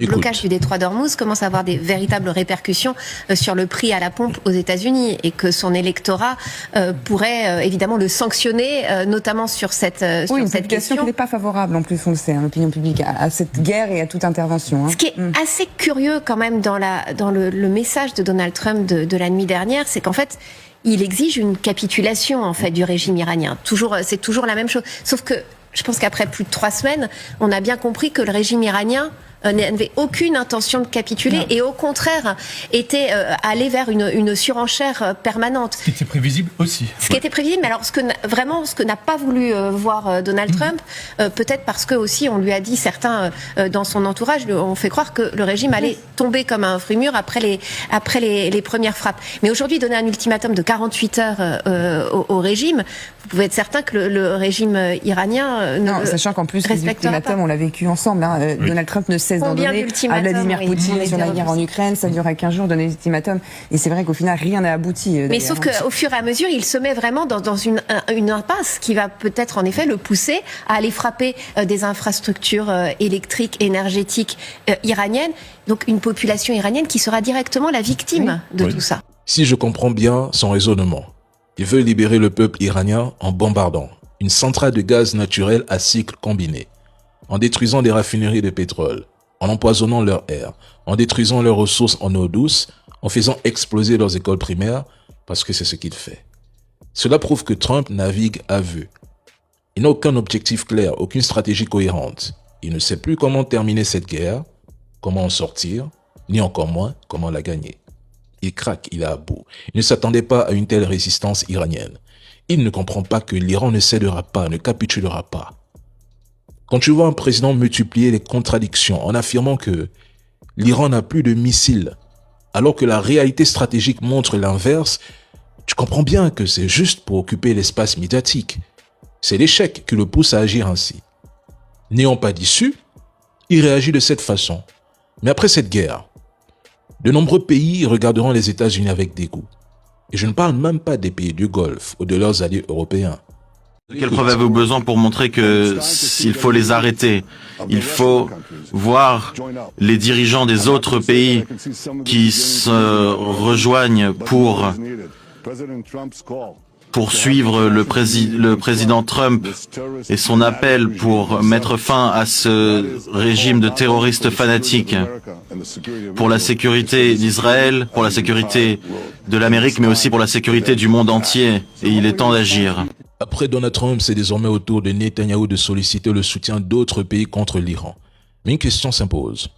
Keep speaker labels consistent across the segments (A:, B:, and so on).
A: Le blocage du détroit d'Ormuz commence à avoir des véritables répercussions sur le prix à la pompe aux États-Unis et que son électorat pourrait évidemment le sanctionner, notamment sur cette question.
B: Qui n'est pas favorable en plus, on le sait, l'opinion publique, à cette guerre et à toute intervention.
A: Ce qui est assez curieux quand même dans le message de Donald Trump de la nuit dernière, c'est qu'en fait, il exige une capitulation en fait du régime iranien. C'est toujours la même chose. Sauf que je pense qu'après plus de 3 semaines, on a bien compris que le régime iranien n'avait aucune intention de capituler et au contraire était allé vers une surenchère permanente.
C: Ce qui était prévisible aussi.
A: Ce qui était prévisible, mais alors ce que n'a pas voulu voir Donald Trump, peut-être parce que aussi on lui a dit, certains dans son entourage, on fait croire que le régime allait tomber comme un fruit mûr après les premières frappes. Mais aujourd'hui, donner un ultimatum de 48 heures au régime, vous pouvez être certain que le régime iranien ne
B: sachant qu'en plus les ultimatums, on l'a vécu ensemble. Donald Trump ne cesse d'en donner à Vladimir Poutine sur la guerre en Ukraine. Ça dure à 15 jours, donner des ultimatums. Et c'est vrai qu'au final, rien n'a abouti.
A: Mais sauf qu'au fur et à mesure, il se met vraiment dans une impasse qui va peut-être en effet le pousser à aller frapper des infrastructures électriques, énergétiques iraniennes. Donc une population iranienne qui sera directement la victime de tout ça.
D: Si je comprends bien son raisonnement, il veut libérer le peuple iranien en bombardant une centrale de gaz naturel à cycle combiné, en détruisant des raffineries de pétrole, en empoisonnant leur air, en détruisant leurs ressources en eau douce, en faisant exploser leurs écoles primaires, parce que c'est ce qu'il fait. Cela prouve que Trump navigue à vue. Il n'a aucun objectif clair, aucune stratégie cohérente. Il ne sait plus comment terminer cette guerre, comment en sortir, ni encore moins comment la gagner. Il craque, il est à bout. Il ne s'attendait pas à une telle résistance iranienne. Il ne comprend pas que l'Iran ne cédera pas, ne capitulera pas. Quand tu vois un président multiplier les contradictions en affirmant que l'Iran n'a plus de missiles, alors que la réalité stratégique montre l'inverse, tu comprends bien que c'est juste pour occuper l'espace médiatique. C'est l'échec qui le pousse à agir ainsi. N'ayant pas d'issue, il réagit de cette façon. Mais après cette guerre, de nombreux pays regarderont les États-Unis avec dégoût. Et je ne parle même pas des pays du Golfe ou de leurs alliés européens.
E: Quelle preuve avez-vous besoin pour montrer que s'il faut les arrêter, il faut voir les dirigeants des autres pays qui se rejoignent pour suivre le président Trump et son appel pour mettre fin à ce régime de terroristes fanatiques pour la sécurité d'Israël, pour la sécurité de l'Amérique, mais aussi pour la sécurité du monde entier. Et il est temps d'agir.
D: Après Donald Trump, c'est désormais au tour de Netanyahou de solliciter le soutien d'autres pays contre l'Iran. Mais une question s'impose.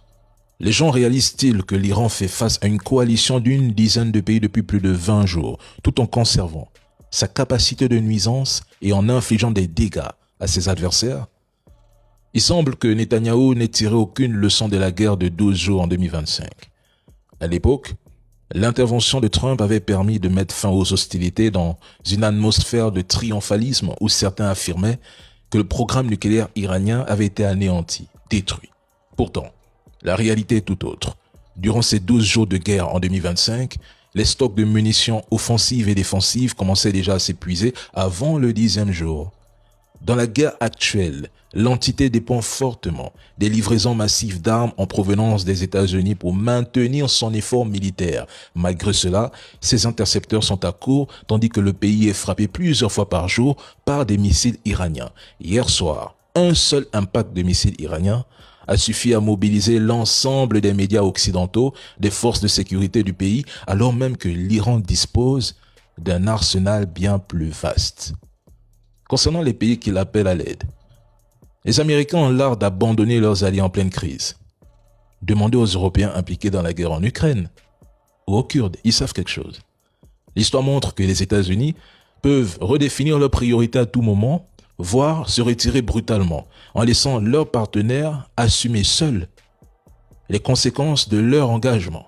D: Les gens réalisent-ils que l'Iran fait face à une coalition d'une dizaine de pays depuis plus de 20 jours, tout en conservant sa capacité de nuisance et en infligeant des dégâts à ses adversaires? Il semble que Netanyahou n'ait tiré aucune leçon de la guerre de 12 jours en 2025. À l'époque, l'intervention de Trump avait permis de mettre fin aux hostilités dans une atmosphère de triomphalisme où certains affirmaient que le programme nucléaire iranien avait été anéanti, détruit. Pourtant, la réalité est tout autre. Durant ces 12 jours de guerre en 2025, les stocks de munitions offensives et défensives commençaient déjà à s'épuiser avant le 10e jour. Dans la guerre actuelle, l'entité dépend fortement des livraisons massives d'armes en provenance des États-Unis pour maintenir son effort militaire. Malgré cela, ces intercepteurs sont à court tandis que le pays est frappé plusieurs fois par jour par des missiles iraniens. Hier soir, un seul impact de missiles iraniens a suffi à mobiliser l'ensemble des médias occidentaux, des forces de sécurité du pays, alors même que l'Iran dispose d'un arsenal bien plus vaste. Concernant les pays qui l'appellent à l'aide, les Américains ont l'art d'abandonner leurs alliés en pleine crise. Demandez aux Européens impliqués dans la guerre en Ukraine ou aux Kurdes, ils savent quelque chose. L'histoire montre que les États-Unis peuvent redéfinir leurs priorités à tout moment, voire se retirer brutalement, en laissant leurs partenaires assumer seuls les conséquences de leur engagement.